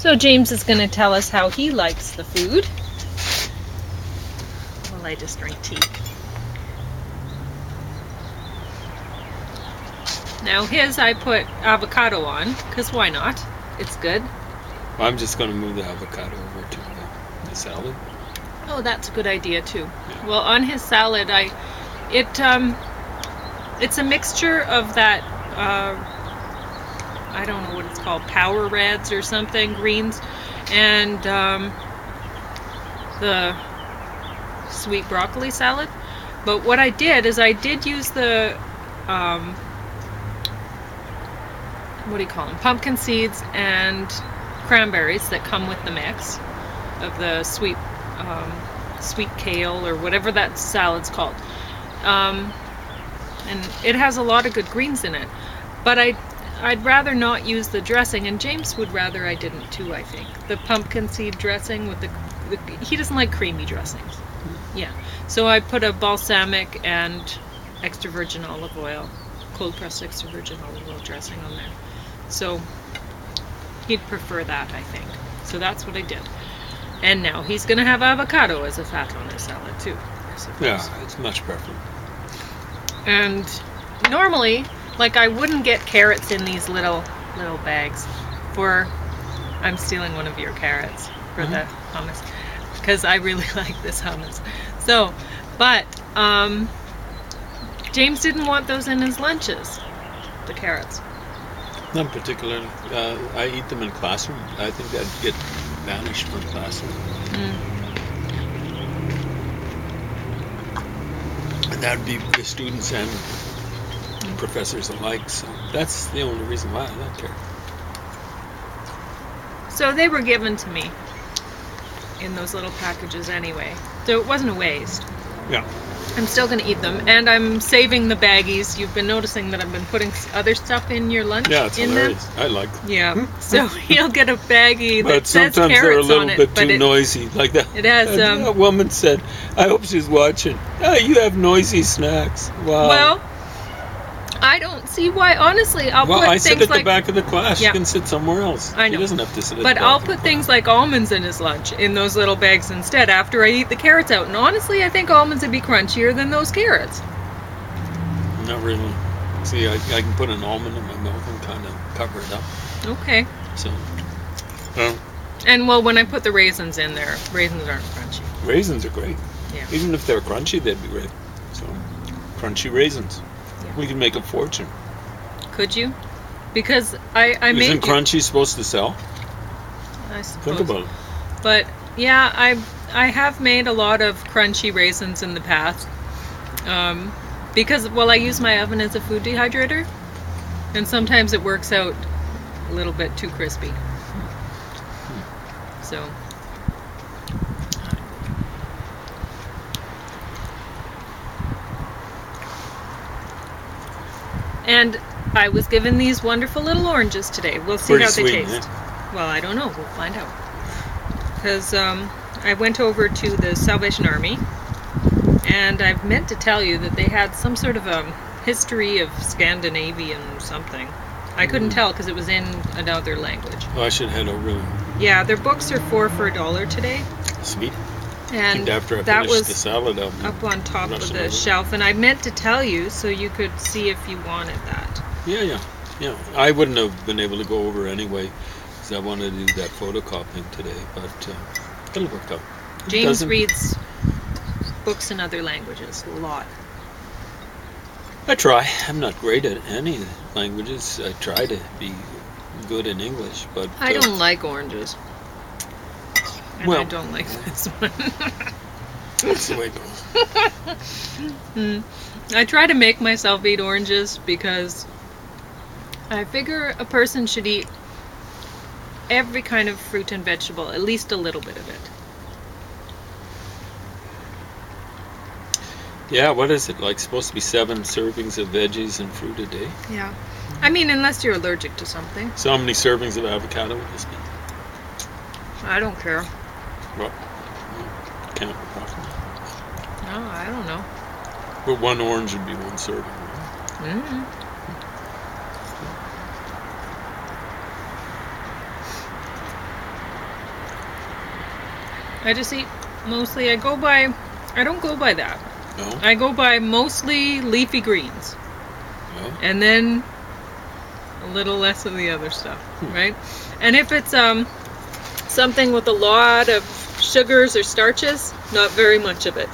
So James is going to tell us how he likes the food. Well, I just drink tea. Now his I put avocado on, because why not? It's good. I'm just going to move the avocado over to the salad. Oh, that's a good idea too. Yeah. Well, on his salad, it's a mixture of that, I don't know what it's called, power reds or something, greens, and the sweet broccoli salad. But what I did is I did use the, what do you call them, pumpkin seeds and cranberries that come with the mix of the sweet kale or whatever that salad's called. And it has a lot of good greens in it. But I'd rather not use the dressing, and James would rather I didn't too, I think. The pumpkin seed dressing with he doesn't like creamy dressings. Yeah. So I put a balsamic and extra virgin olive oil, cold pressed extra virgin olive oil dressing on there. So he'd prefer that, I think. So that's what I did. And now he's going to have avocado as a fat on his salad too, I suppose. Yeah, it's much preferable. And normally, like, I wouldn't get carrots in these little bags for, I'm stealing one of your carrots for the hummus, because I really like this hummus. So, but James didn't want those in his lunches, the carrots. Not particularly. I eat them in classroom. I think that'd get banished from classroom. And that would be the students and professors alike. So that's the only reason why I like carrots. So they were given to me in those little packages anyway. So it wasn't a waste. Yeah. I'm still going to eat them, and I'm saving the baggies. You've been noticing that I've been putting other stuff in your lunch. Yeah, it's in hilarious. them. I like them. Yeah, so he'll get a baggie that But says sometimes carrots they're a little on it, bit but too noisy. Like that. It has. A woman said, "I hope she's watching. Oh, you have noisy snacks." Wow. Well, I don't see why. Honestly, I'll put I things sit at like. the back of the class. Yeah. She can sit somewhere else. I know. She doesn't have to sit at But the back I'll of the put class. things like almonds in his lunch in those little bags instead after I eat the carrots out. And honestly, I think almonds would be crunchier than those carrots. Not really. See, I can put an almond in my mouth and kind of cover it up. Okay. So, And well, when I put the raisins in there, raisins aren't crunchy. raisins are great. Yeah. Even if they're crunchy, they'd be great. So, crunchy raisins. Yeah. We can make a fortune. Could you? Because I made. Isn't crunchy supposed to sell? I suppose. Think about it. But yeah, I have made a lot of crunchy raisins in the past. Because, well, I use my oven as a food dehydrator, and sometimes it works out a little bit too crispy. So, and I was given these wonderful little oranges today. We'll see Pretty how they sweet, taste. yeah. Well, I don't know. We'll find out. Because I went over to the Salvation Army, and I've meant to tell you that they had some sort of a history of Scandinavian something. I couldn't tell because it was in another language. Oh, I should head over and Yeah, their books are $4 for $1 today. sweet. And After I that finish was the salad out. up on top Rush of it the over. shelf, and I meant to tell you so you could see if you wanted that. Yeah. I wouldn't have been able to go over anyway, because I wanted to do that photocopying today, but it'll work out. James Doesn't- reads books in other languages a lot. I try. I'm not great at any languages. I try to be good in English, but I don't like oranges. And I Well- don't like this one. that's the way it goes. I try to make myself eat oranges because I figure a person should eat every kind of fruit and vegetable, at least a little bit of it. Yeah, what is it? Like supposed to be 7 servings of veggies and fruit a day? Yeah. I mean, unless you're allergic to something. So how many servings of avocado would this be? I don't care. What? Can't approximate. No, I don't know. But 1 orange would be 1 serving, right? Mm-hmm. I just eat mostly. I don't go by that. No? I go by mostly leafy greens. No? And then a little less of the other stuff, right? And if it's something with a lot of sugars or starches, not very much of it.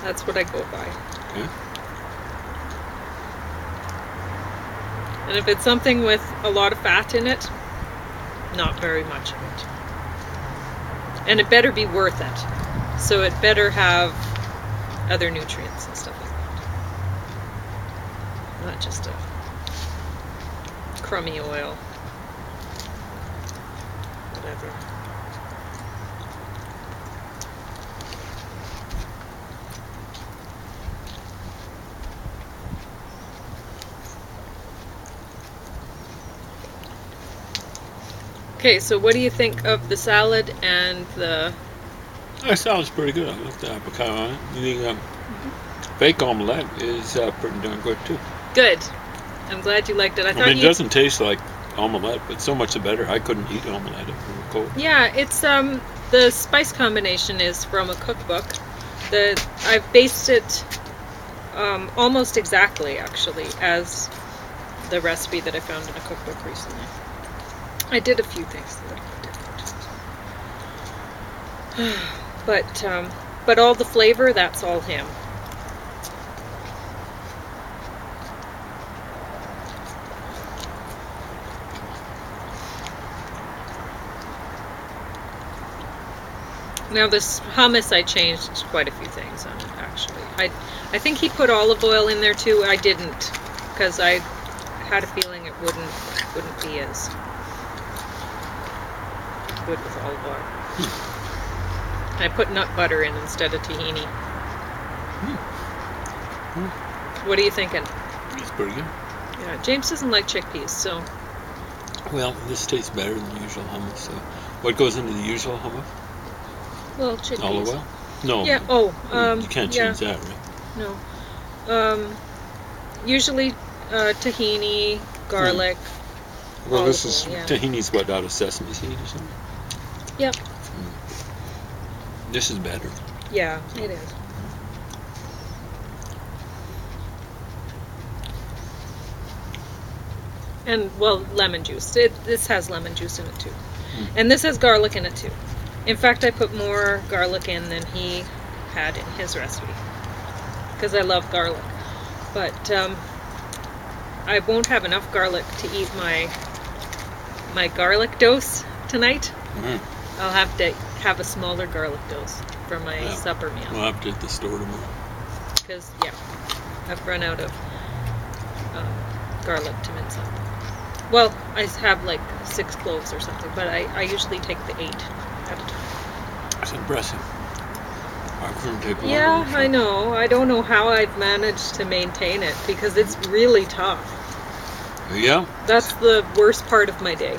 That's what I go by. Okay. And if it's something with a lot of fat in it, not very much of it. And it better be worth it. So it better have other nutrients and stuff like that. Not just a crummy oil. Whatever. Okay, so what do you think of the salad and the... That sounds pretty good. I like the avocado on it. The fake omelette is pretty darn good too. Good. I'm glad you liked it. I mean, it doesn't taste like omelette, but so much the better. I couldn't eat omelette if it were cold. Yeah, it's the spice combination is from a cookbook. I've based it almost exactly, actually, as the recipe that I found in a cookbook recently. I did a few things that were different. But all the flavor, that's all him. Now this hummus, I changed quite a few things on it, actually. I think he put olive oil in there too. I didn't, because I had a feeling it wouldn't be as good with olive oil. I put nut butter in instead of tahini. What are you thinking? It's pretty good. Yeah, James doesn't like chickpeas, so... Well, this tastes better than the usual hummus. So, what goes into the usual hummus? Well, chickpeas. Olive oil? No. Yeah. You can't change that, right? No. Usually tahini, garlic. Well, this is oil, yeah. tahini's what, out of sesame seed or something? Yep. This is better. Yeah, it is. And, well, lemon juice. This has lemon juice in it too. And this has garlic in it too. In fact, I put more garlic in than he had in his recipe. Because I love garlic. But I won't have enough garlic to eat my garlic dose tonight. I'll have to have a smaller garlic dose for my supper meal. We'll have to hit the store tomorrow. Because, I've run out of garlic to mince up. Well, I have like 6 cloves or something, but I usually take the 8 at a time. That's impressive. I couldn't take one. Yeah, I know. I don't know how I've managed to maintain it, because it's really tough. Yeah? That's the worst part of my day.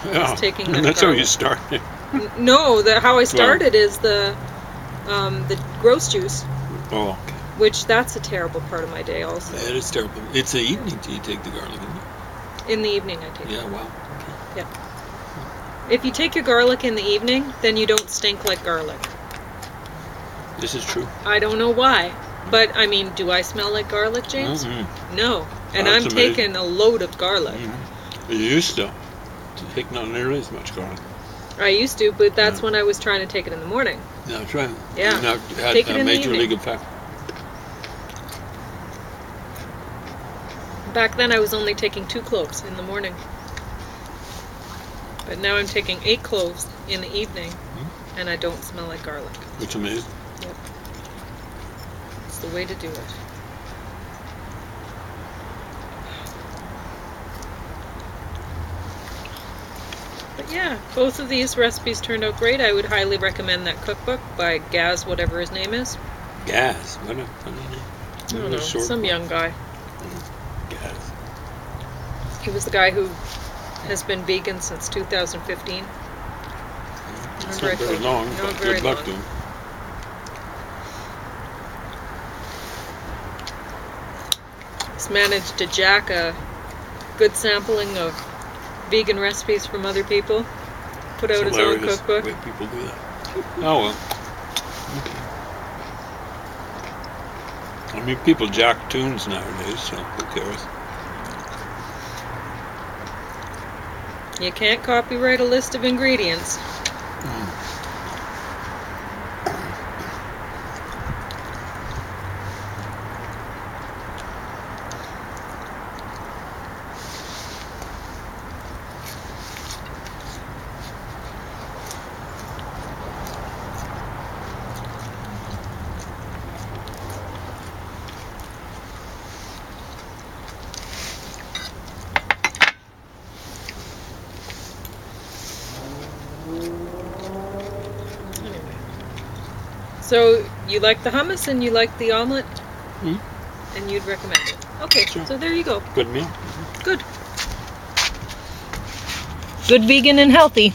Yeah. Taking And that's garlic. how you started. No, how I started is the gross juice, Oh, okay. which that's a terrible part of my day also. It is terrible. It's the evening till you take the garlic, isn't it? In the evening I take it. Yeah, wow. Okay. Yeah. If you take your garlic in the evening, then you don't stink like garlic. This is true. I don't know why. But, I mean, do I smell like garlic, James? No. And That's I'm amazing. taking a load of garlic. You used to take not nearly as much garlic. I used to, but that's when I was trying to take it in the morning. Yeah, that's right. Yeah. And that had Take it a in the major evening. league effect. Back then I was only taking 2 cloves in the morning. But now I'm taking 8 cloves in the evening, and I don't smell like garlic. It's amazing. Yep. It's the way to do it. But yeah, both of these recipes turned out great. I would highly recommend that cookbook by Gaz, whatever his name is. Gas. What a funny name. I don't know, some young guy. Gas. He was the guy who has been vegan since 2015. It's Remember I not very told you? long, Not but very good luck long. to him. He's managed to jack a good sampling of vegan recipes from other people. put out It's his own hilarious cookbook. the way people do that. Oh well. I mean, people jack tunes nowadays, so who cares? You can't copyright a list of ingredients. Anyway. So you like the hummus and you like the omelet, and you'd recommend it. Okay, Sure. so there you go. Good meal. Good. Good vegan and healthy.